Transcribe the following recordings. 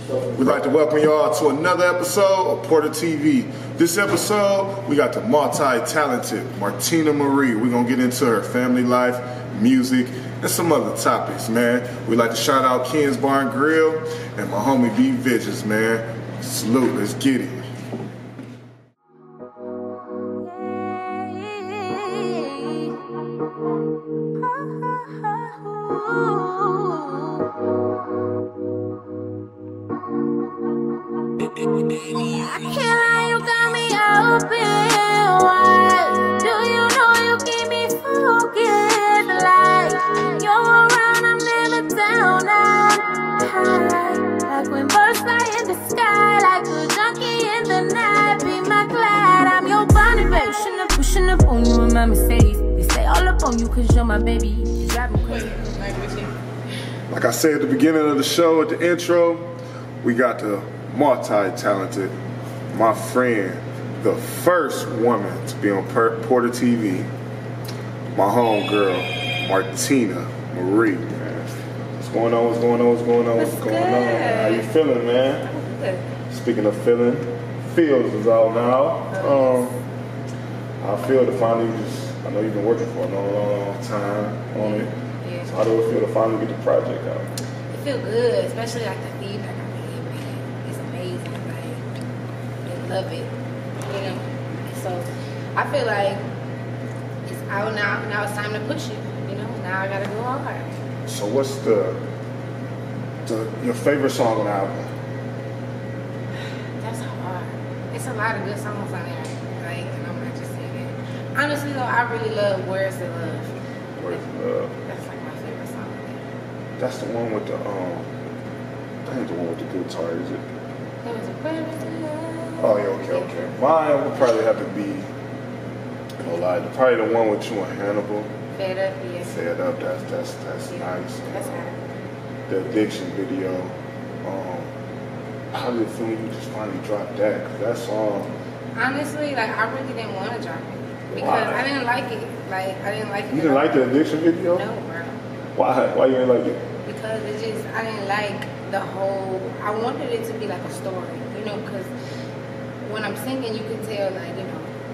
We'd like to welcome y'all to another episode of Porter TV. This episode, we got the multi-talented Martina Marie. We're going to get into her family life, music, and some other topics, man. We'd like to shout out Ken's Bar and Grill and my homie B Vidges, man. Salute, let's get it. I can't lie, you got me open wide. Do you know you keep me focused? Like you're around, I'm never down. I'm high, like when birds fly in the sky, like a junkie in the night. Be my glide, I'm your bonnet, babe. Pushing up on you in my Mercedes. They stay all up on you 'cause you're my baby. You drive me crazy. Like I said at the beginning of the show, at the intro, we got the multi-talented, my friend, the first woman to be on Porter TV, my homegirl, Martina Marie, man. What's going on, what's going on, what's going on, what's going on? How you feeling, man? Good. Speaking of feeling, feels is out now. I feel to finally I know you've been working for a long time on it. Yeah. So how do it feel to finally get the project out? It feel good, especially like the feedback I'm getting, man. It's amazing. Like, they love it, you know. So I feel like it's out now. Now it's time to push it, you know. Now I gotta go hard. So what's your favorite song on the album? That's hard. It's a lot of good songs on there. Like, and I'm not just saying that. Honestly though, I really love Where's the Love. Where's the Love? That's like my favorite song on there. That's the one with the that ain't the one with the guitar, is it? There was a Where's the Love. Oh yeah, okay. Mine would probably have to be, no lie, probably the one with you and Hannibal. Fed Up, yeah. Fed Up, that's Yeah, nice. that's hard. The Addiction video. How did it feel when you just finally dropped that? 'Cause that song. Honestly, like I really didn't want to drop it because Why? I didn't like it. Like I didn't like it. You didn't like the Addiction video? No, bro. Why? Why you didn't like it? Because it just I didn't like the whole. I wanted it to be like a story, you know, because when I'm singing, you can tell like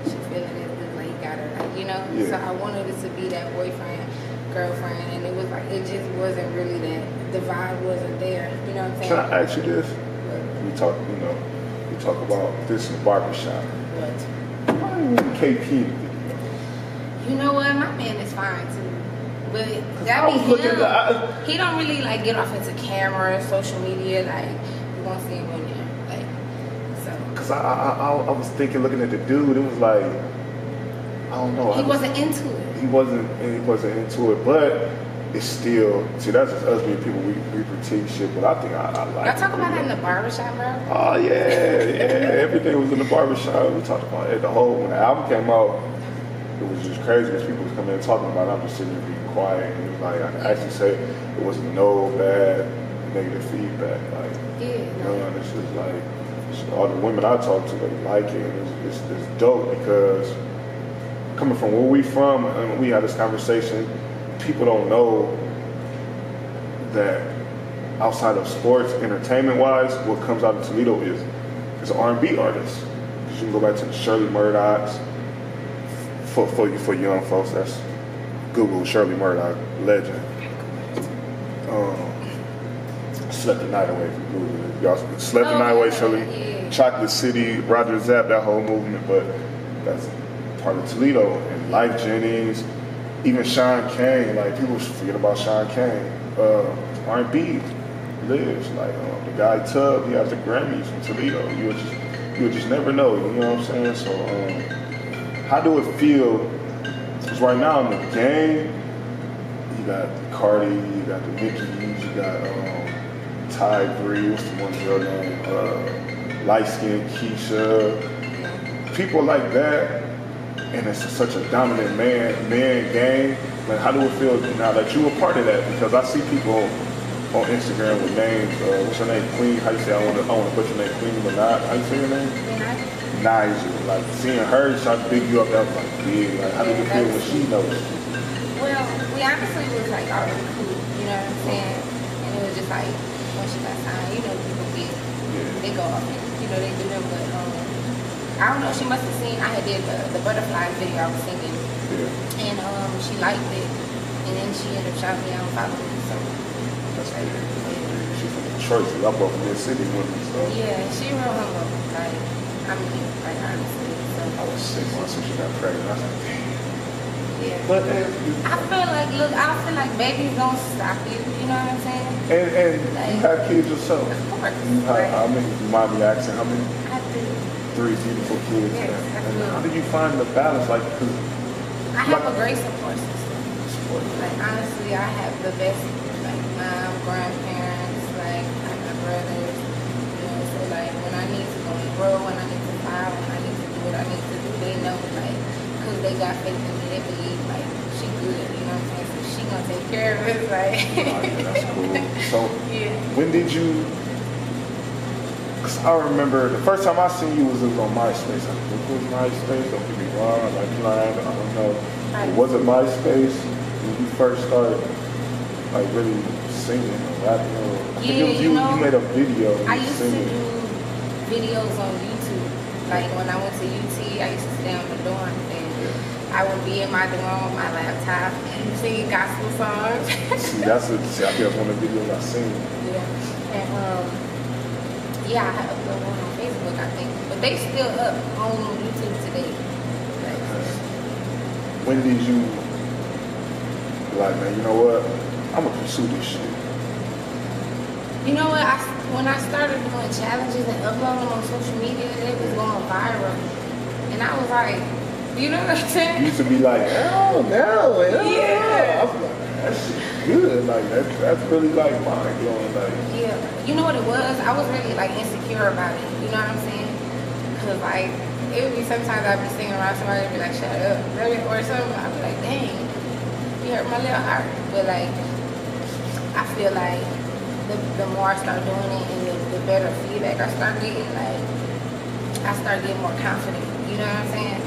she's feeling it, like he got her, like Yeah. So I wanted it to be that boyfriend, girlfriend, and it was like it just wasn't really that. The vibe wasn't there. You know what I'm saying? Can I ask you this? We talk about this in the barbershop. What? Why do you want KP in the video? You know what? My man is fine too. But I that be was looking him. at He don't really like get off into camera, social media. Like you won't see him on there. Like so. Cause I was thinking, looking at the dude, it was like I don't know. He wasn't into it. He wasn't into it, but it's still that's just us being people. We critique shit, but I think I like. Y'all talk about that in the barbershop, bro. Oh yeah. Everything was in the barbershop. We talked about it. When the album came out, it was just crazy because people was coming in talking about it. I'm just sitting there being quiet, and it was like I can actually say it wasn't no bad negative feedback. Like and it's just like all the women I talked to, they like it. And it's dope because coming from where we from, and we had this conversation. People don't know that outside of sports, entertainment-wise, what comes out of Toledo is R&B artists. You can go back to the Shirley Murdochs. For young folks, that's Google Shirley Murdoch, legend. Slept the Night Away from Google. Y'all Slept the Night Away, Shirley. Yeah. Chocolate City, Roger Zapp, that whole movement, but that's part of Toledo. And Life Jennings, even Sean Kane, like people forget about Sean Kane. R&B lives, like the guy Tub, he has the Grammys from Toledo. You would just never know, you know what I'm saying? So how do it feel? Because right now in the game, you got Cardi, you got the Nickies, you got Ty Bree, what's the one girl name? Light Skin Keisha, people like that. And it's such a dominant man game. Like, how do it feel now that you were part of that? Because I see people on Instagram with names. What's your name? Queen. How you say? I want to put your name, Queen Minaj. How you say your name? Minaj. Like seeing her try to big you up. That was like big. Like, how did it feel when she noticed? Well, we honestly was like already cool. You know what I'm saying? And it was just like when she got signed, people get they go off, you know, they do them, but I don't know, she must have seen, I had did the butterflies video I was singing, and she liked it, and then she ended up shouting me out and following me, so. That's like, she's from Detroit, she's up over in the city with me, so. Yeah, she real humble, like, I mean, like, honestly, so. I was 6 months when she got pregnant, I was like, damn. Yeah. But I feel like, look, I feel like babies don't stop you, you know what I'm saying? And like, you have kids yourself. Of course. You have, how many, you might be asking, how many? I do. 3 beautiful kids. Yes, and how did you find the balance? Like, cause I have a great support system. Like, honestly, I have the best, like, mom, grandparents, like, I have my brothers, you know, so, like, when I need to go and grow, when I need to file, when I need to do what I need to do, they know, like, because they got faith in me, they believe, like, she good, you know what I'm saying? So she gonna take care of it, like. Oh, yeah, that's cool. So, yeah. When did you, cause I remember the first time I seen you was on MySpace. I think it was MySpace, don't get me wrong, like, I don't know. Right. Was it MySpace when you first started, like, really singing or rapping? Or, I think it was you made a video. I used singing. to do videos on YouTube. Like, when I went to UT, I used to stay on the dorm, and I would be in my dorm with my laptop and singing gospel songs. See, I think that's one of the videos I seen. Yeah. And, yeah, I have uploaded one on Facebook, I think. But they still up on YouTube today. Like, when did you, like, man, you know what? I'm going to pursue this shit. you know what? When I started doing challenges and uploading them on social media, they was going viral. And I was like, you know what I'm saying? You used to be like, oh, no. Yeah. I was like, that shit good. Like, that's really, like, mind-blowing. Like, Yeah, you know what it was? I was really like insecure about it. You know what I'm saying? Cause like it would be sometimes I'd be singing around somebody and be like, "Shut up," or something. I'd be like, "Dang, you hurt my little heart." But like, I feel like the more I start doing it and the better feedback I start getting, like I start getting more confident. You know what I'm saying?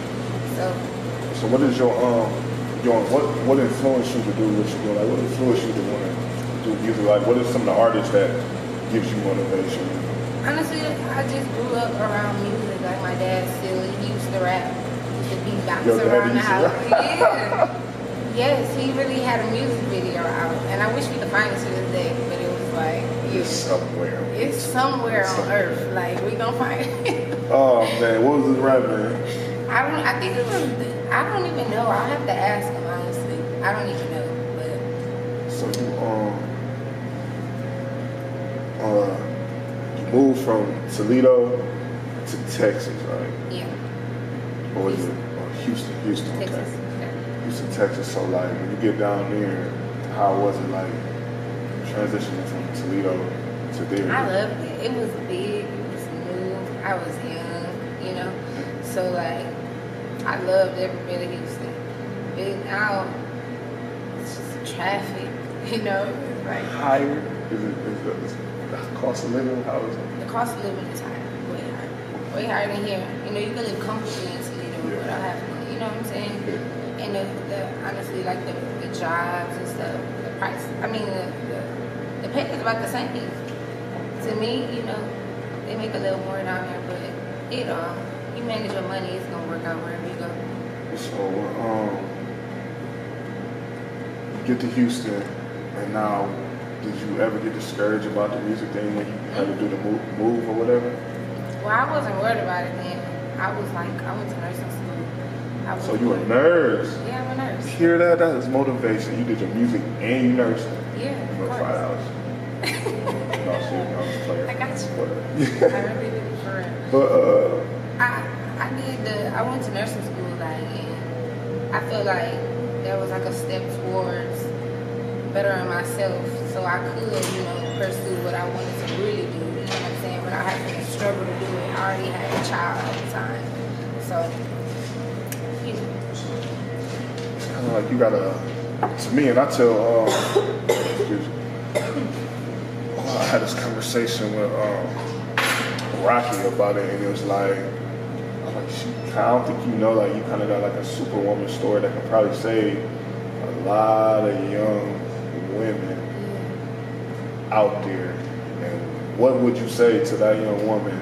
So what is your what influenced you to do what you do? Like, what influenced you to want to do music? Like, what are some of the artists that gives you motivation? Honestly, I just grew up around music. Like my dad still, he used to rap, he used to beat box around the house. Yeah. Yes, he really had a music video out, and I wish we could find it to this day, but it was like, It's somewhere. It's somewhere on earth. Like, we gonna find it. Oh man, what was his rap name? I think it was, I don't even know. I'll have to ask him, honestly. I don't even know, but. So you moved from Toledo to Texas, right? Yeah. Or was it Houston, Texas. okay. Yeah. Houston, Texas. So like, when you get down there, how was it like transitioning from Toledo to there? I loved it. It was big, it was new, I was young, you know? So like, I loved every bit of Houston. But now, it's just traffic, you know? It's like higher? Is the cost of living? How is it? the cost of living is higher, way higher. Way higher than here. You know, you can live comfortably in Toledo without having to, you know what I'm saying? Yeah. And the honestly, like the jobs and stuff, the price, I mean, the pay is about the same. To me, you know, they make a little more down there, but you manage your money, it's gonna work out wherever you go. So, you get to Houston, and now, did you ever get discouraged about the music thing when you had to do the move or whatever? Well, I wasn't worried about it then. I was like, I went to nursing school. So you a nurse? Yeah, I'm a nurse. You hear that? That is motivation. You did your music and you nursed. Yeah, of For course. 5 hours. No, seriously, I'm just playing. I got you. I really did for real. But I went to nursing school, like, and I feel like that was like a step towards bettering myself, so I could, you know, pursue what I wanted to really do. You know what I'm saying? Without having to struggle to do it. I already had a child at the time, so you know. it's kind of like you gotta. To me, and I tell. I had this conversation with Rocky about it, and it was like, I don't think you know, like, you kind of got like a superwoman story that can probably save a lot of young women out there, and what would you say to that young woman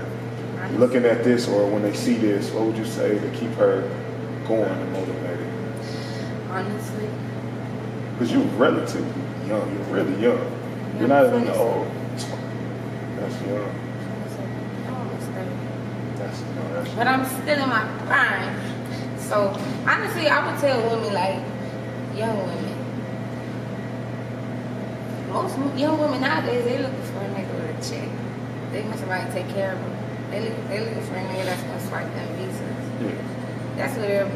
looking at this, or when they see this, what would you say to keep her going and motivated? Honestly. Because you're relatively young. You're really young. You're not even old. That's young. But I'm still in my prime. So honestly, I would tell women, like young women. Most young women nowadays, they looking for a nigga with a check. They want somebody to take care of them. They looking for a nigga that's gonna swipe them visas. Yeah.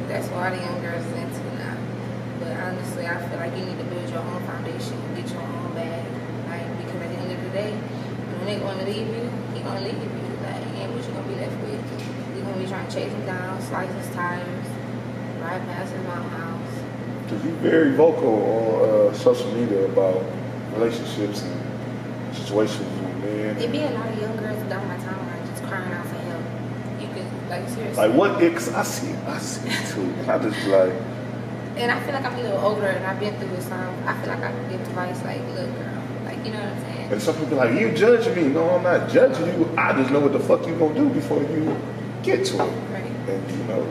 That's what all the young girls is into now. But honestly, I feel like you need to build your own foundation and get your own bag. Like, because at the end of the day, when a nigga wanna leave you, he gonna leave you. Like, ain't what you gonna be left with. You gonna be trying to chase him down, slice his tires, ride past his mom's house. Because you're very vocal on social media about relationships and situations with men. It be a lot of young girls down my timeline just crying out for help. You could, like, seriously. Like what? Cause I see it too. And I just like. And I feel like I'm a little older and I've been through this time. I feel like I can give advice, like, look, girl, like, you know what I'm saying? And some people are like, you judging me? No, I'm not judging you. I just know what the fuck you gonna do before you get to it. Right. And you know,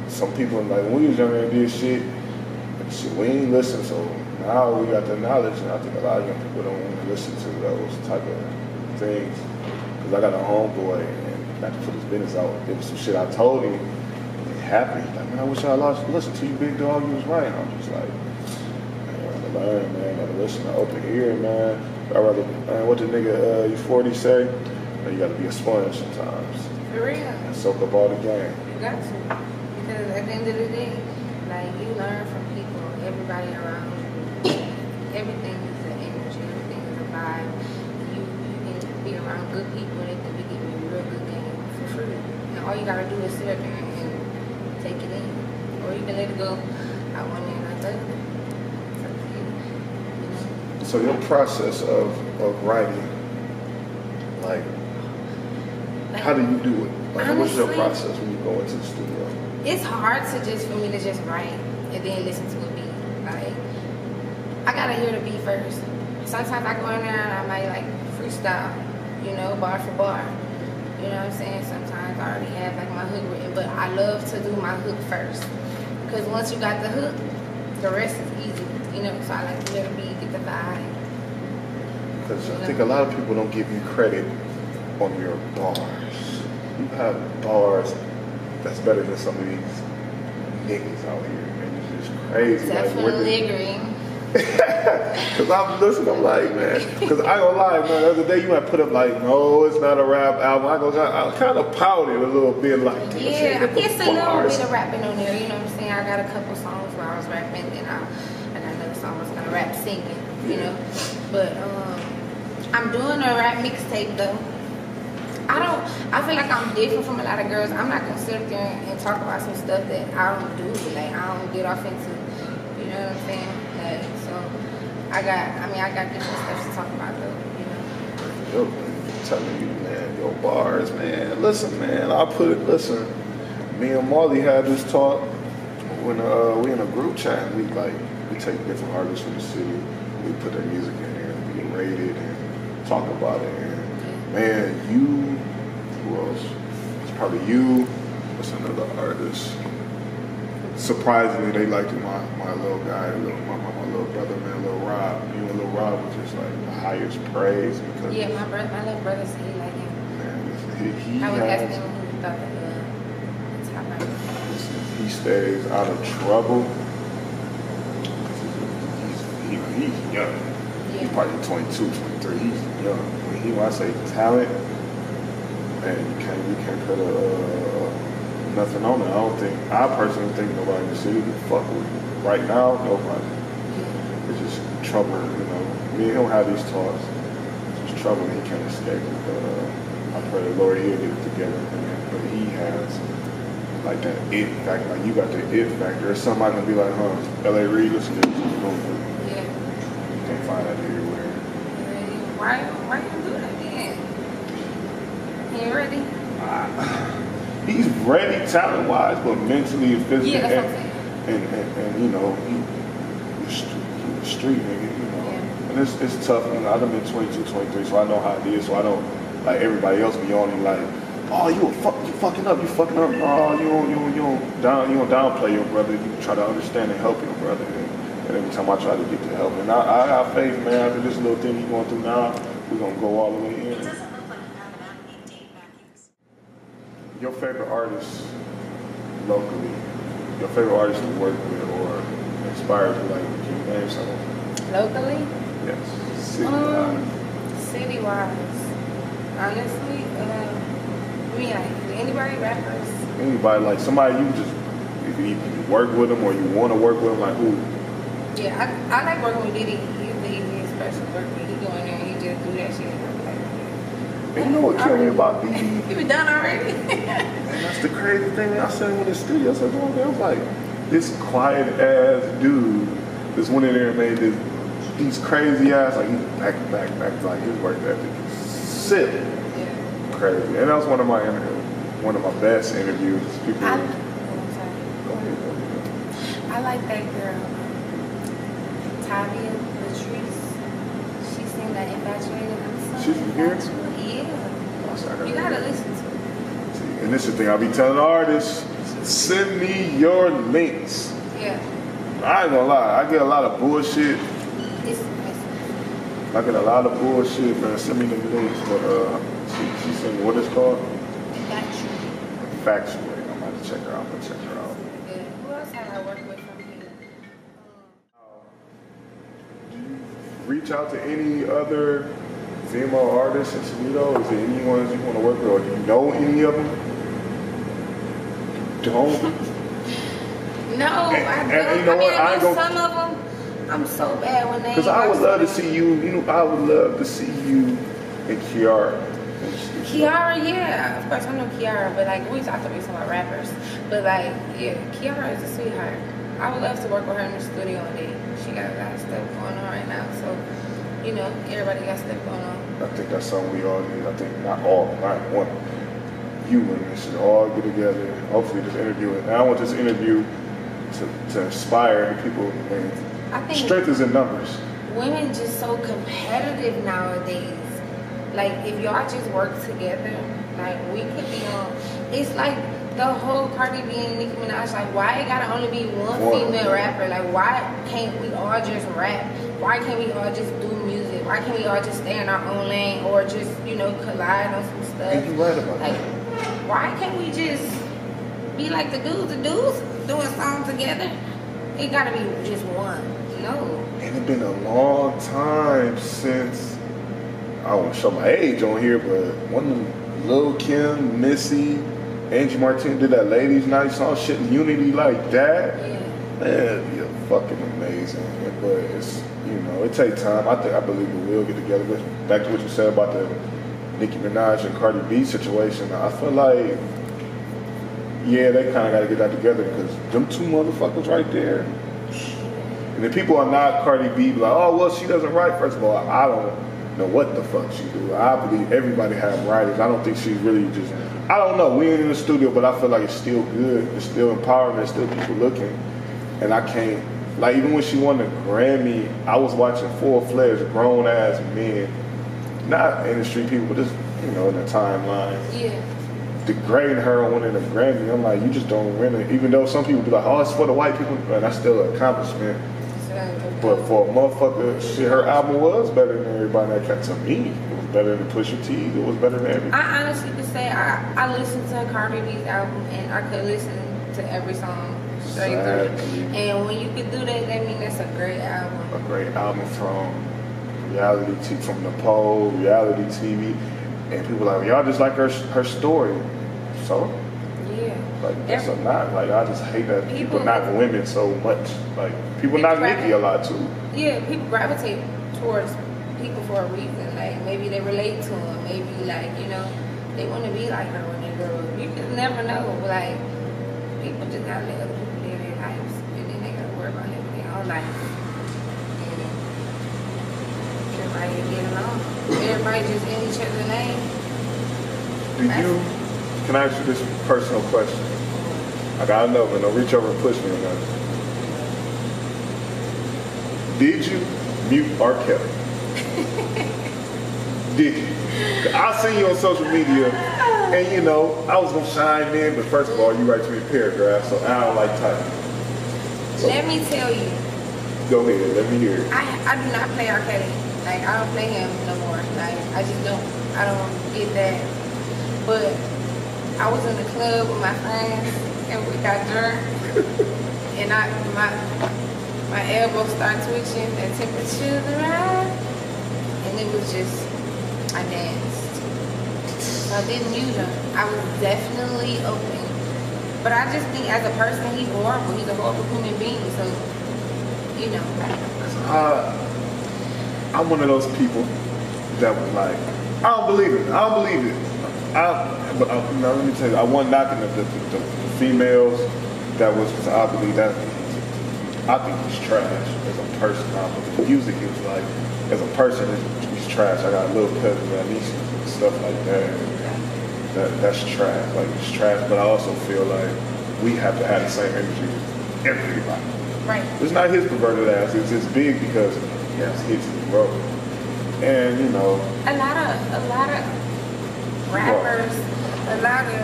some people like when we was younger and did shit, we ain't listen. So now we got the knowledge, and I think a lot of young people don't want to listen to those type of things. Cause I got a homeboy, and not to put his business out, there was some shit I told him. He happy. He's like, man, I wish I lost. Listen to you, big dog. You was right. And I'm just like, man, I gotta learn, man. Gotta listen to open ear, man. I'd rather, man, what the nigga you 40 say? Man, you gotta be a sponge sometimes. For real. And soak up all the game. You got to. Because at the end of the day, like, you learn from people, everybody around you. Everything is an energy, everything is a vibe. You can be around good people, they can be giving you real good game for free. And all you gotta do is sit there and take it in. Or you can let it go out one ear and out the other. It's up to you. You know? So your process of writing, like how do you do it? Like, honestly, what's your process when you go into the studio? It's hard for me to just write and then listen to a beat. Like, I gotta hear the beat first. Sometimes I go in there and I might like freestyle, you know, bar for bar. You know what I'm saying? Sometimes I already have like my hook written, but I love to do my hook first. Because once you got the hook, the rest is easy, you know? So I like to hear the beat, get the vibe. Because I think a lot of people don't give you credit on your bars. You have bars that's better than some of these niggas out here, man. It's just crazy. Definitely agreeing. Because I'm listening, I'm like, man. Because I ain't gonna lie, man. The other day you might put up like, no, it's not a rap album. I kind of pouted a little bit, like, yeah, it's a little bit of rapping on there. You know what I'm saying? I got a couple songs where I was rapping, and I got another song I was gonna rap singing. You know, but I'm doing a rap mixtape though. I feel like I'm different from a lot of girls. I'm not gonna sit there and talk about some stuff that I don't do, like I don't get off into. You know what I'm saying? Like, so I got different stuff to talk about though. You know. Yo, I'm telling you, man, your bars, man. Listen, man, listen. Me and Marley had this talk when we in a group chat. We take different artists from the city. We put their music in there and we rate it and talk about it. And man, who else? It's probably you. What's another artist? Surprisingly, they liked my little guy, my little brother, man, Lil Rob. You and Lil Rob was just like the highest praise because my little brother said he liked him. Man, he I was asking him who thought the top rapper. He stays out of trouble. He's young. Yeah. He's probably 22, 23. He's young. When I say talent, man, you can't put nothing on it. I personally think nobody in the city can fuck with it. Right now, nobody. It's just trouble, you know. Me and him have these talks. It's just trouble, he can't escape it. But I pray the Lord he'll get it together, man. But he has like that it factor. Like you got the it factor. There's somebody gonna be like, L.A. Reid, listen to this. Yeah. You can't find that everywhere. Why you do that then? You ready? He's ready talent-wise, but mentally and physically. Yeah, that's what I'm saying. And you know, he's a street nigga, you know. Yeah. And it's tough. You know, I've been 22, 23, so I know how it is. So I don't like everybody else be on him like, oh, you fucking up. Oh, you don't downplay your brother. You try to understand and help your brother. And every time I try to get to help, and I have faith, man. After this little thing he's going through now, we're gonna go all the way in. It doesn't look like you have an app date back in. Your favorite artist locally, your favorite artist to work with or inspires you, like, can you name someone? Locally? Yes. City-wise. City-wise. Honestly, I mean, like, anybody, rappers? Anybody, like somebody you just, if you work with them or you want to work with them, like who? Yeah, I like working with Diddy. He's the easiest person to work with. He go in there and he just do that shit. And you know what killed me about Diddy? You been done already? And that's the crazy thing. I said in the studio, I said, I was like, this quiet ass dude just went in there and made these crazy ass, like, back, like his work ethic is sick. Yeah. Crazy. And that was one of my best interviews. People. I'm sorry. Go ahead. I like that girl, Tavia Latrice. She sang that Infatuated. I'm so She's from here? Yeah. Oh, sorry, You gotta listen to it. See, and this is the thing I be telling artists, send me your links. Yeah. I ain't gonna lie, I get a lot of bullshit. It's I get a lot of bullshit, man. Send me the links, but she sent me what it's called? Infatuated. I'm about to check her out. Yeah. Who else have I worked with from here? Do you reach out to any other female artists in Toledo? Is there anyone you want to work with, or do you know any of them? Don't. No, I don't. You know what? I ain't know gonna. some of them. I'm so bad when they. Because I would love to see you. You know, I would love to see you and Kiara. Kiara, yeah, of course I know Kiara, but like we talked about rappers, but like yeah, Kiara is a sweetheart. I would love to work with her in the studio one day. She got a lot of stuff going on right now, so you know everybody got stuff going on. I think that's something we all need. I think not one. You women should all get together. Hopefully, this interview. And I want this interview to inspire the people. And I think strength is in numbers. women just so competitive nowadays. Like, if y'all just work together, like, we could be on, it's like the whole Cardi B and Nicki Minaj, like, why it gotta only be one female rapper? Like, why can't we all just rap? Why can't we all just do music? Why can't we all just stay in our own lane or just, you know, collide on some stuff? And you right about like, that. Why can't we just be like the dudes doing songs together? It gotta be just one, no. And it's been a long time since, I don't want to show my age on here, but one of them, Lil Kim, Missy, Angie Martina did that Ladies Night song, shit in Unity like that. Yeah. Man, it'd be fucking amazing. But it's, you know, it takes time. I believe we will get together. But back to what you said about the Nicki Minaj and Cardi B situation, I feel like, yeah, they kind of got to get that together because them two motherfuckers right there. And the people are not Cardi B, like, oh, well, she doesn't write. First of all, I don't know what the fuck she do. I believe everybody have writers. I don't think she's really just, I don't know. We ain't in the studio, but I feel like it's still good. It's still empowering. There's still people looking. And I can't, like, even when she won the Grammy, I was watching full-fledged grown-ass men, not industry people, but just, you know, in the timeline. Yeah. Degrading her on winning the Grammy. I'm like, you just don't win it. Even though some people be like, oh, it's for the white people, and that's still an accomplishment. But for a motherfucker, shit, her album was better than everybody that kept. To me, it was better than Pusha T. It was better than everybody. I honestly could say I listened to Cardi B's album and I could listen to every song straight through. And when you could do that means that's a great album. A great album from from the pole, reality TV, and people are like, y'all just like her story. So. Yeah. Like, that's a not. Like, I just hate that people knock women so much. Like, people knock Nicki a lot too. Yeah, people gravitate towards people for a reason. Like, maybe they relate to them. Maybe, like, you know, they want to be like her when they grow up. You can never know. But, like, people just gotta let other people live their lives. And then they gotta worry about living their own life. And everybody get along. Everybody just in each other's name. Can I ask you this personal question? I gotta know, but don't reach over and push me on that. Did you mute R. Kelly? Did you? I seen you on social media, and you know, I was gonna chime in, but first of all, you write me a paragraph, so I don't like typing. So, Let me tell you, go ahead, let me hear it. I do not play arcade. Like, I don't play him no more. Like, I just don't. I don't get that. But I was in the club with my friends, and we got drunk, and my elbows start twitching, and temperature's around, and it was just, I danced. So I didn't use him. I was definitely open. But I just think as a person, he's horrible. He's a horrible human being. So, you know. I'm one of those people that was like, I don't believe it. I don't believe it. But now let me tell you, I wasn't knocking the females that was, because I believe that, I think he's trash as a person. The music is like, as a person, he's trash. I got a little cousin that needs stuff like that. That's trash. Like, it's trash, but I also feel like we have to have the same energy with everybody. Right. It's not his perverted ass. It's big because he has hits in the road. And you know, a lot of rappers, a lot of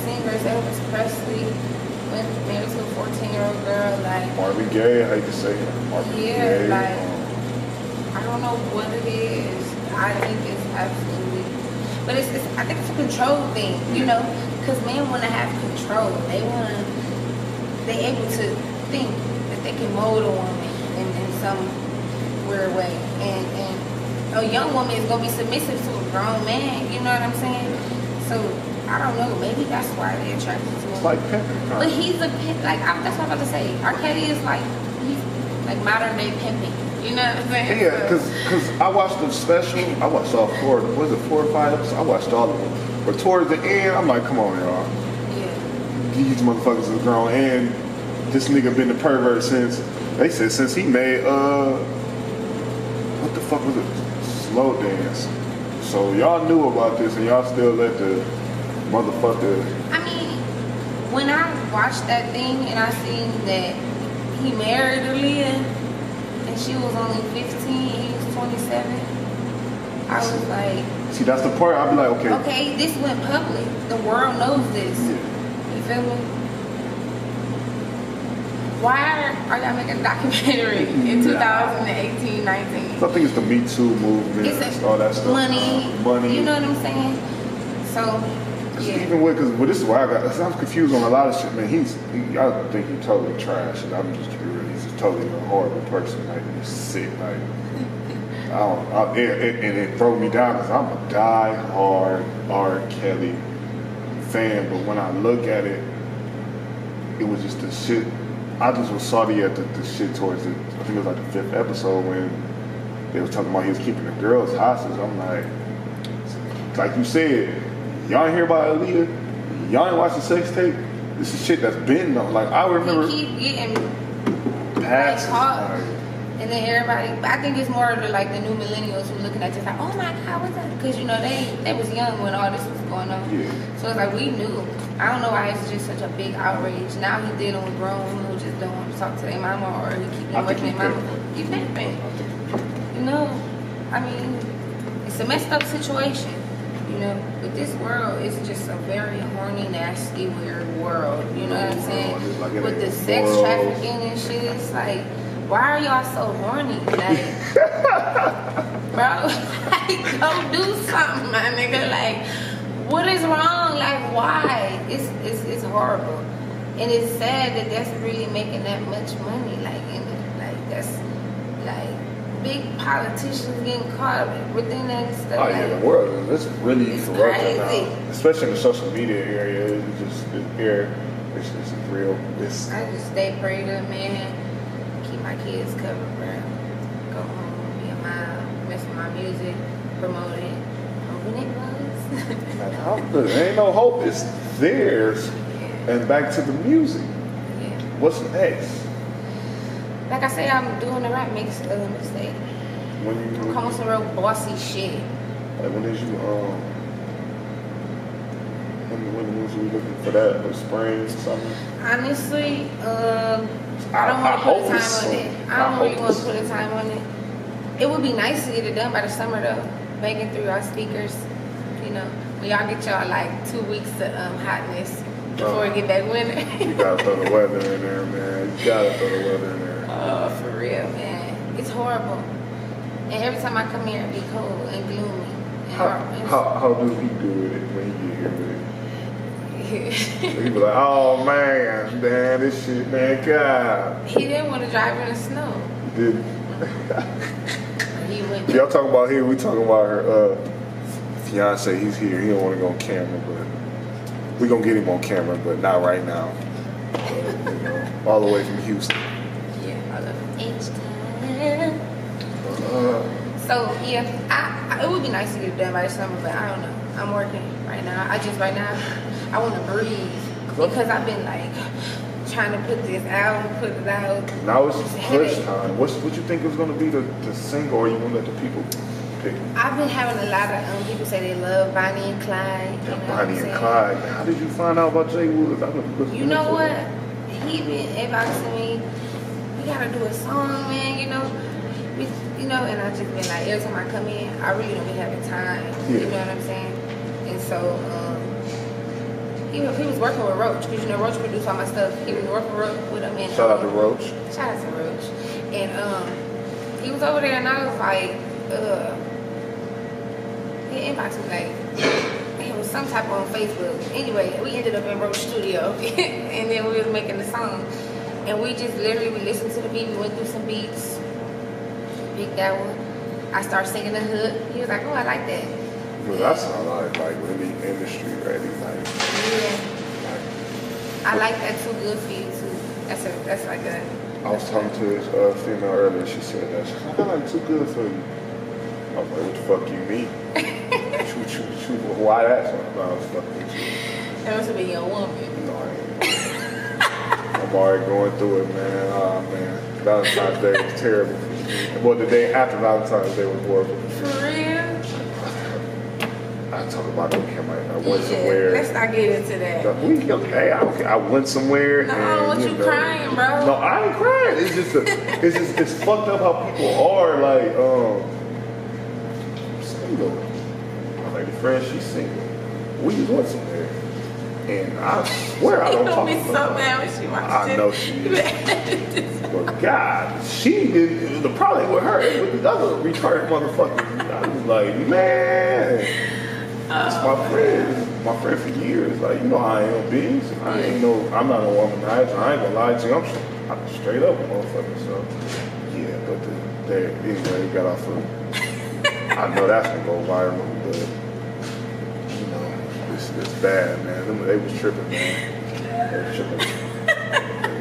singers, Elvis Presley went married to a 14-year-old girl, like Marvin Gaye, I hate to say it. Marvin Gaye. Like, I don't know what it is. I think it's absolutely, but I think it's a control thing, you know, because men want to have control. They able to think that they can mold a woman in some weird way, and a young woman is gonna be submissive to a grown man. You know what I'm saying? So I don't know. Maybe that's why they're attracted to him. It's like pimping. But he's a pimp. Like, that's what I'm about to say. R. Kelly is like, he's like modern day pimping. You know what I'm saying? Yeah, because I watched the special. I watched all 4. Was it 4 or 5 episodes? I watched all of them. But towards the end, I'm like, come on, y'all. Yeah. These motherfuckers is grown, and this nigga been the pervert since. They said since he made what the fuck was it? Slow Dance. So y'all knew about this, and y'all still let the motherfucker. I mean, when I watched that thing and I seen that he married Aaliyah and she was only 15, he was 27, I was like, see, that's the part I'd be like, okay. Okay, this went public. The world knows this. Yeah. You feel me? Why are y'all making a documentary in 2018, 19? I think it's the Me Too movement, It's all that stuff. Money. You know what I'm saying? So, yeah. Even with, because this is why I'm confused on a lot of shit, man. I think he's totally trash, and I'm just curious. He's just totally a horrible person. Like, he's sick. Like, and it throws me down because I'm a die-hard R. Kelly fan, but when I look at it, it was just the shit. I just was salty at the shit towards it. I think it was like the 5th episode when they was talking about he was keeping the girls hostage. I'm like you said, y'all ain't hear about Aaliyah? Y'all ain't watch the sex tape? This is shit that's been done. Like, I remember. He keep getting passes, caught. like, And then everybody, I think it's more of the, like, the new millennials who looking at this like, oh my God, what's that? Because, you know, they was young when all this was going on. Yeah. So it's like, we knew. I don't know why it's just such a big outrage. Now he dealing with grown women who just don't want to talk to their mama, or he keep them working their mama. He pimping. You know, I mean, it's a messed up situation. You know, but this world is just a very horny, nasty, weird world. You know what I'm saying? Like with the sex trafficking and shit, it's like, why are y'all so horny? Like, bro, like, go do something, my nigga. Like, what is wrong? Like, why? It's horrible, and it's sad that that's really making that much money. Like, that's like big politicians getting caught within that stuff. Oh yeah, the world is really corrupted crazy. now, especially in the social media area. It's just real. I just stay prayed up, man. Keep my kids covered, bro. Go home, be a mom, mess with my music, promote it, open it was. There ain't no hope. It's theirs. Yeah. And back to the music. Yeah. What's next? Like I say, I'm doing the rap mixtape. I'm coming with some real bossy shit. Like, when is you when was we looking for that? The spring, summer? Honestly, I don't want to put a time on it. I don't really want to put a time on it. It would be nice to get it done by the summer though. banging through our speakers. You know, we all get y'all like 2 weeks of hotness before we get back winter. You gotta throw the weather in there, man. You gotta throw the weather in there. Oh, for real, man. It's horrible. And every time I come here, it be cold and gloomy. And How do he do it when he get here with it? He be like, oh man, this shit, man, God. He didn't want to drive in the snow. He didn't. He went. Y'all talking about here, we talking about her fiance, he's here. He don't want to go on camera, but we gonna get him on camera, but not right now. You know, all the way from Houston. Yeah, I love H-Town. So yeah, it would be nice to get it done by the summer, but I don't know. I'm working right now. Right now, I want to breathe because I've been like trying to put this out, put it out. Now it's push time. What you think is gonna be the single, or you wanna let the people pick? I've been having a lot of people say they love Bonnie and Clyde. You know Bonnie and Clyde. How did you find out about Jay Woods? You know what? He been inboxing me. We gotta do a song, man. And I just been like, every time I come in, I really don't be having time. Yeah. You know what I'm saying? And so he was working with Roach, because Roach produced all my stuff. He was working with him. And, shout out to Roach. Shout out to Roach. And he was over there, and I was like, he inboxed me like, it was some type on Facebook. Anyway, we ended up in Roach studio, and then we was making the song. And we just literally, we listened to the beat, we went through some beats, picked that one. I started singing the hook. He was like, oh, I like that. Well, that sounds like really industry ready. Like, yeah. I like that Too Good For You too. That's like a. I was talking to this female earlier. She said that. She's like, I like Too Good For You. I was like, what the fuck you mean? Why that song? No, I was fucking with you. That must be your woman. No, I ain't. I'm already going through it, man. Oh, man. Valentine's Day was terrible for me. Well, the day after Valentine's Day was horrible. For real? I talk about it again. I went somewhere. Let's not get into that. Okay, I don't care. I went somewhere. No, and, what you crying, bro? No, I ain't crying. It's just it's fucked up how people are like single. My lady friend, she's single. We just went somewhere, and I swear I don't talk about. Be so mad when she watched I know she is. But God, she did. The problem with her is with the other retarded motherfucker. I was like, man. It's my friend for years. Like, you know how I am, beans. I'm not a womanizer. I ain't gonna lie to you. I'm straight up a motherfucker. So, yeah, but anyway, it got off of. I know that's gonna go viral, but it's bad, man. They was tripping, man. They was tripping.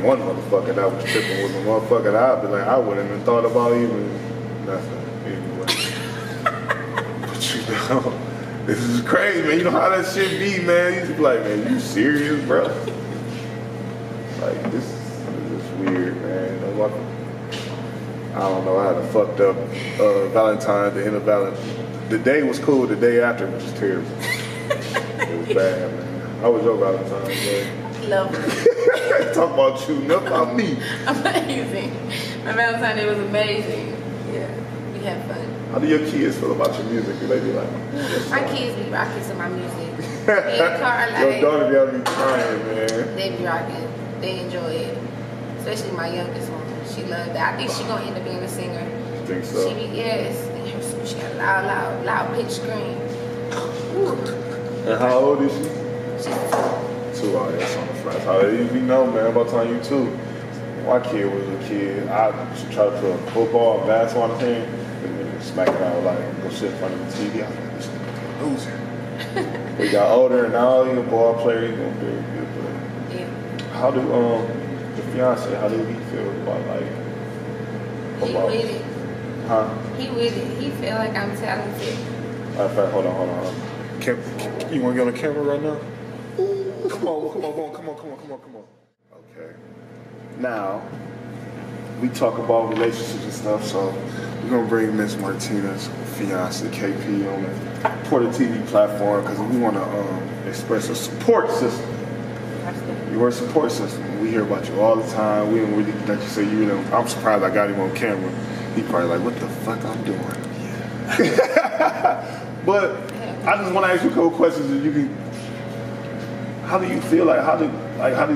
One motherfucker that was tripping was a motherfucker that I'd be like, I wouldn't even thought about even nothing anyway. But this is crazy, man. You know how that shit be, man. You just be like, man, you serious, bro? Like, this is weird, man. I don't know. I had a fucked up Valentine's, the end of Valentine's. The day was cool. The day after was just terrible. It was bad, man. How was your Valentine's Day? Lovely. Talk about you, not about me. Amazing. My Valentine's Day was amazing. Yeah, we had fun. How do your kids feel about your music? Do they be like, my kids be rocking to my music. Your daughter be crying, man. They be rocking. They enjoy it. Especially my youngest one. She loved it. I think she's gonna end up being a singer. You think so? Yes. And she got a loud pitch scream. And how old is she? She's 2. Oh, that's on the front. That's how you know, man. About time you 2. My kid was a kid. I tried to put football and basketball on the team, and then smack it out like go sit in front of the TV. I was like, this nigga be a loser. We got older, and now he's a ball player. He's gonna be a good player. Yeah. How do the fiance? How do he feel about like? He with it. Huh? He with it. He feel like I'm talented. Matter of fact, hold on. You want to get on the camera right now? Come on. Okay. Now, we talk about relationships and stuff, so we're going to bring Miss Martina's fiance, KP, on the Porter TV platform because we want to express a support system. You're a support system. We hear about you all the time. We don't really let you say you know. I'm surprised I got him on camera. He probably like, what the fuck I'm doing? Yeah. But I just want to ask you a couple questions that you can. How do you feel like? How did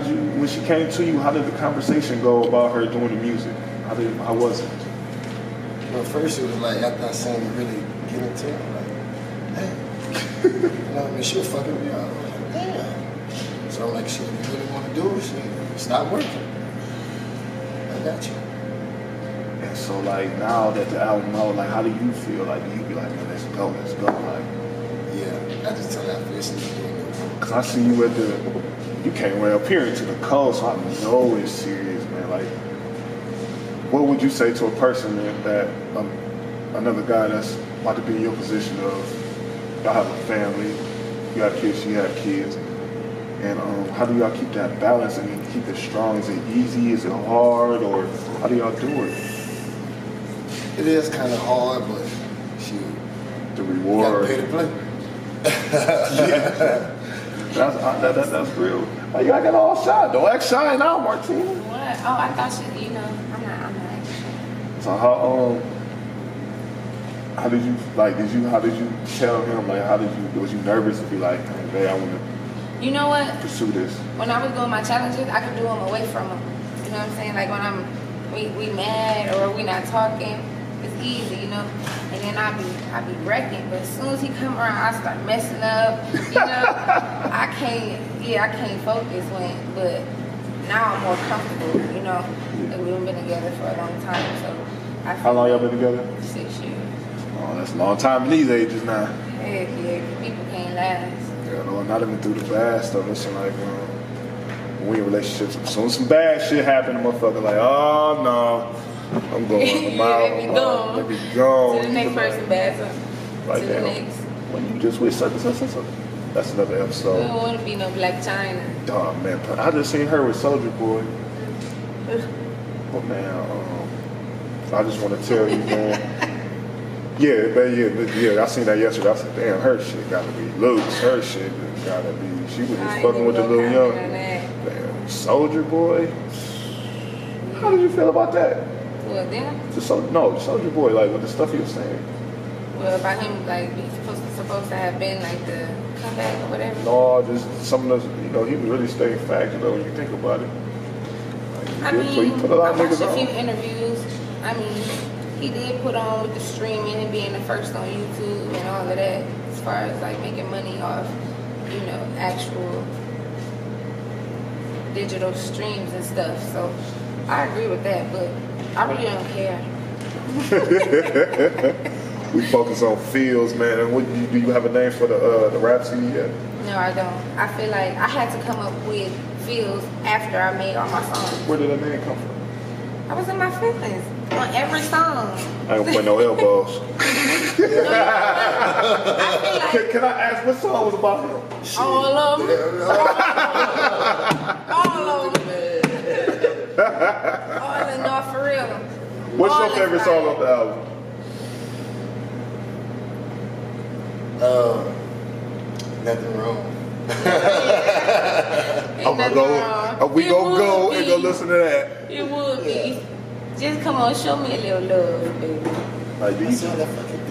you when she came to you? How did the conversation go about her doing the music? How was it? Well, first it was like after I seen her really get into it, I'm like, hey, you know, I mean, she was fucking me up. I was like, damn. So I'm like, shit, if you really want to do it, shit, stop working. I got you. And so like now that the album out, like how do you feel? Like do you be like, man, let's go. Like, yeah, I just tell her I feel she's doing it. cause I see you you came right up here into the coast, so I know it's serious, man. Like, what would you say to a person that another guy that's about to be in your position of y'all have a family, you have kids, she have kids, and how do y'all keep that balance and keep it strong? Is it easy? Is it hard? Or how do y'all do it? It is kind of hard, but shoot, The you reward. gotta pay to play. Yeah. That's real. Like, you got all shy. Don't act shy now, Martina. What? Oh, I thought she, I'm not actually. So how did you tell him, like, was you nervous to be like, hey, I want to You know what? pursue this? When I was doing my challenges, I could do them away from him. You know what I'm saying? Like when we mad or we not talking, it's easy, you know. And then I be wrecking, but as soon as he come around, I start messing up. You know, I can't focus but now I'm more comfortable. You know, and we've been together for a long time, so I feel How long y'all been together? 6 years. Oh, that's a long time in these ages now. Heck yeah, people can't last. Yeah, no, not even through the bad stuff. Listen, like, when we in relationships, as soon as some bad shit happen, the motherfucker like, oh no, I'm going a mile. Let me go. Let me go. To the next person bad, so Like to the that. next. When you just with such. That's another We episode. don't want to be no Black China. Oh man, I just seen her with Soldier Boy. But man, I just want to tell you, man. Yeah, I seen that yesterday. I said, damn, her shit gotta be loose. Her shit gotta be. She was just fucking with the little young. Damn, Soldier Boy. How did you feel about that? Well, then, The Soldier Boy, like with the stuff he was saying. well, about him, like, be supposed to have been, like, the comeback or whatever. No, just some of those, he was really staying facts, when you think about it. I Like, he mean, put a lot I of watched niggas a few on. interviews. I mean, he did put on with the streaming and being the first on YouTube and all of that, as far as, like, making money off, actual digital streams and stuff. So, I agree with that, but I really don't care. We focus on feels, man. And what do you have a name for the rap CD yet? No, I don't. I feel like I had to come up with feels after I made all my songs. Where did that name come from? I was in my feelings on every song. I ain't gonna play no elbows. I feel like Can I ask what song was about him? all of them. All of them. All in all, for real. What's All your is favorite right. song off the album? Nothing wrong. Ain't I'm gonna nothing wrong. go. We It gonna would go and go be. listen to that. It would be. Just come on, show me a little love, baby. Like, do I you saw that fucking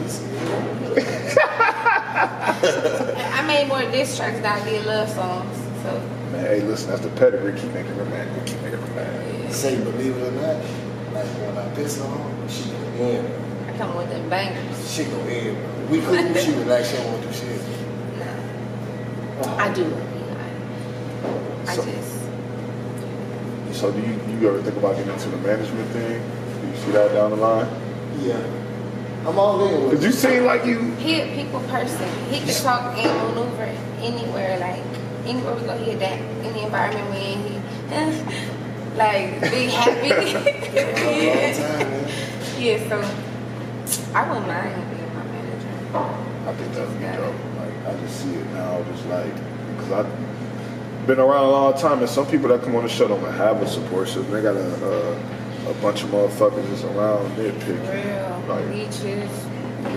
I made more diss tracks than I did love songs. So, man, hey, listen, that's the pedigree. Keep making romantic. Keep making romantic. Say, believe it or not, like when I piss on, she go in. I come with them bangers. She go in. We could she was like, she don't want to do shit. No. I do. I So- just. So do you ever think about getting into the management thing? Do you see that down the line? Yeah. I'm all in with Cause you seem like you. He a people person. He can talk and maneuver anywhere, like anywhere we go. He adapt in the environment we in. He like be happy. a long time, man. Yeah, so I wouldn't mind him being my manager. I think that'd be dope. Like, I just see it now, just like, because I've been around a long time, and some people that come on the show don't have a support system. They got a bunch of motherfuckers just around nitpicking, Real like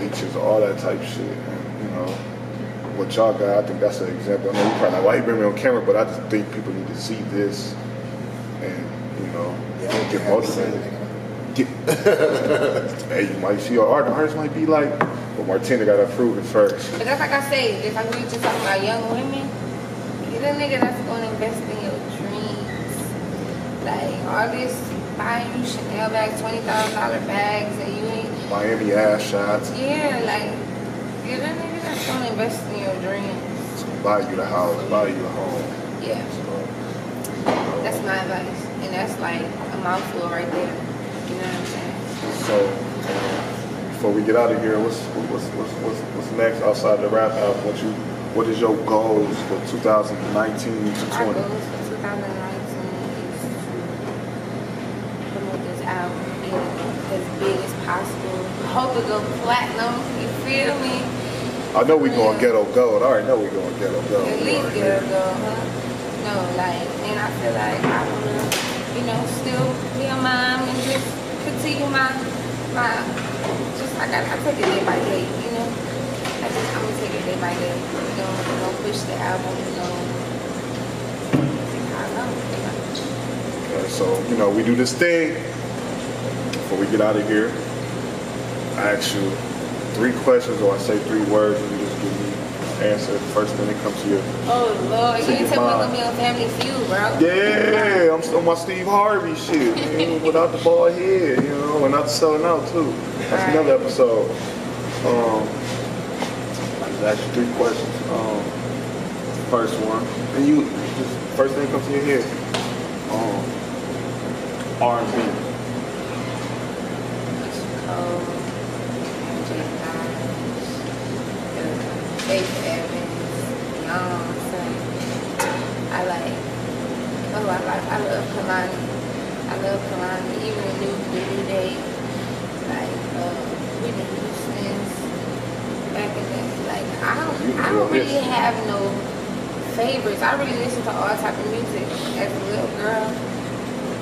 leeches. all that type shit. And what y'all got, I think that's an example. I know you probably like, why you bring me on camera, but I just think people need to see this, and get motivated. Hey, you might see an artist might be like But Martina got to prove it first. But that's like I say, just like we were just talking about young women, get a nigga that's gonna invest in your dreams. Like all this buying you Chanel bags, $20,000 bags, and you ain't Miami ass shots. Yeah, like get a nigga that's gonna invest in your dreams. Buy you the house, buy you the home. Yeah, that's my advice, and that's like a mouthful right there. You know what I'm saying? So before we get out of here, what's next outside the rap album? What is your goals for 2019 to 20? Our goals for 2019 is to promote this album, get it as big as possible. Hope it go platinum. You feel me? I know we going ghetto gold. I already know we going ghetto gold. At least ghetto gold, huh? No, like, and I feel like I wanna, still be a mom and just continue my I take it day by day, I'm gonna take it day by day. Don't push the album, Okay, so we do this thing before we get out of here. I ask you 3 questions, or I say 3 words, and you just give me an answer. The first thing that comes to you. Oh Lord, you didn't tell me I'm gonna be on Family Feud, bro. Yeah, I'm still on my Steve Harvey shit, man, without the bald head, and not selling out too. That's another episode. I just asked you 3 questions. First one, and you just first thing that comes to your head. R&B. Faith Evans, I love Kalani. Even the new day, Whitney Houston's back in the I don't really have no favorites. I really listen to all type of music. As a little girl,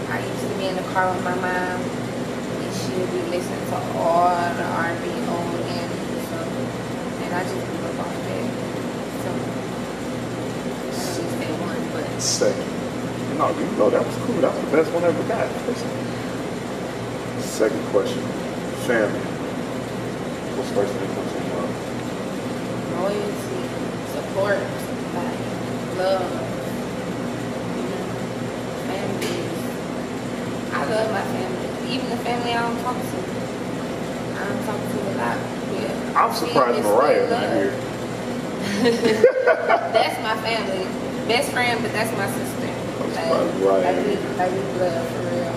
I used to be in the car with my mom, and she would be listening to all the R&B old and new stuff, and I just grew up off that. So I don't say one, but Second. No, that was cool. That was the best one I ever got. Second question. Family. What's the first thing that comes to your mind? loyalty, support, love, family. I love my family. Even the family I don't talk to. I don't talk to a lot. Yeah. I'm surprised Mariah's not here. That's my family. Best friend, but that's my sister. Like we blood for real.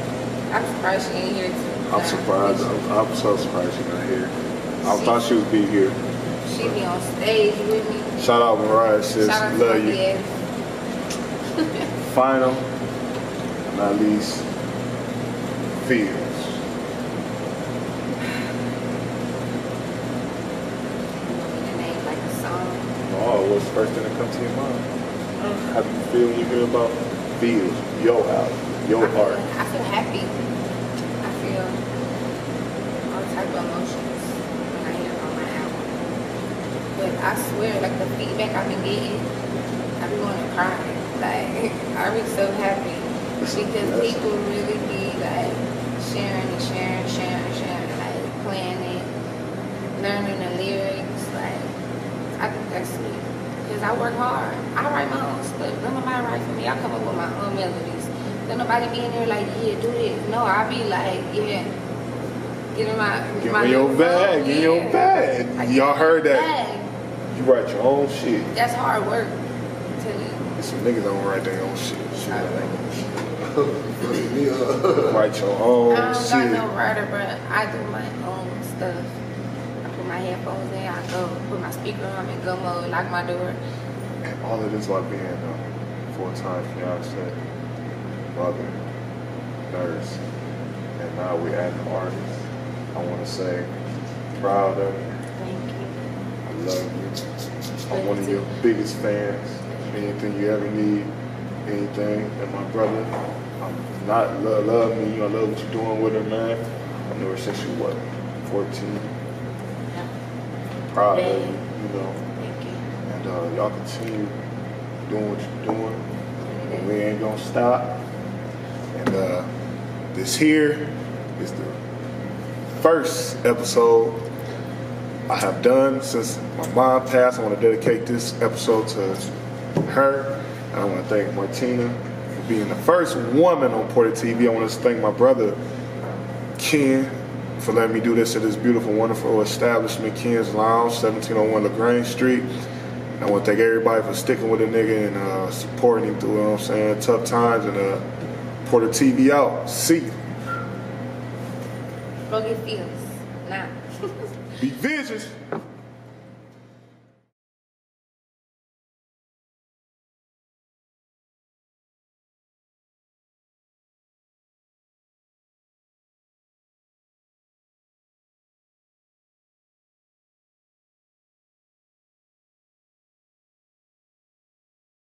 I'm surprised she ain't here too. I'm surprised. I'm so surprised she's not here. I thought she would be here. She be on stage with me. Shout out Mariah, sis. Shout out Love to you. Final, not least, Fields. The name like a song. Oh, what's the first thing that comes to your mind? How do you feel when you hear about Fields, your album, your heart? I feel happy. I feel all type of emotions when I hear about my album. But I swear, like the feedback I've been getting, I be wanting to cry. Like I be so happy because people really be like sharing, like playing it, learning the lyrics. Like I think that's sweet. Because I work hard. I write my own stuff. Don't nobody write for me. I come up with my own melodies. Don't nobody be in there like, yeah, do this. No, I be like, yeah. Get in my your bag. Get your bag. Y'all heard that? Bag. You write your own shit. That's hard work. I'm telling you. Some niggas don't write their own shit. Me, Write your own I don't shit. got no writer, but I do my own stuff. I put my headphones in, I go put my speaker on and go mode, lock my door. And all of this while being a full-time fiance, mother, nurse, and now we're an artist. I want to say, proud of you. Thank you. I love you. I'm one of your biggest fans. Anything you ever need, anything. And my brother, I'm not love me. I love what you're doing with her, man. I know her since you, 14? Yeah. Proud of Thank you, Thank you. And y'all continue doing what you're doing. And we ain't gonna stop. And this here is the first episode I have done since my mom passed. I want to dedicate this episode to her. And I want to thank Martina for being the first woman on Porter TV. I want to thank my brother, Ken, for letting me do this at this beautiful, wonderful establishment, Ken's Lounge, 1701 LaGrange Street. And I want to thank everybody for sticking with the nigga and supporting him through, you know what I'm saying, tough times. And Porter TV out. See you. Go get feels. Nah. Be vicious.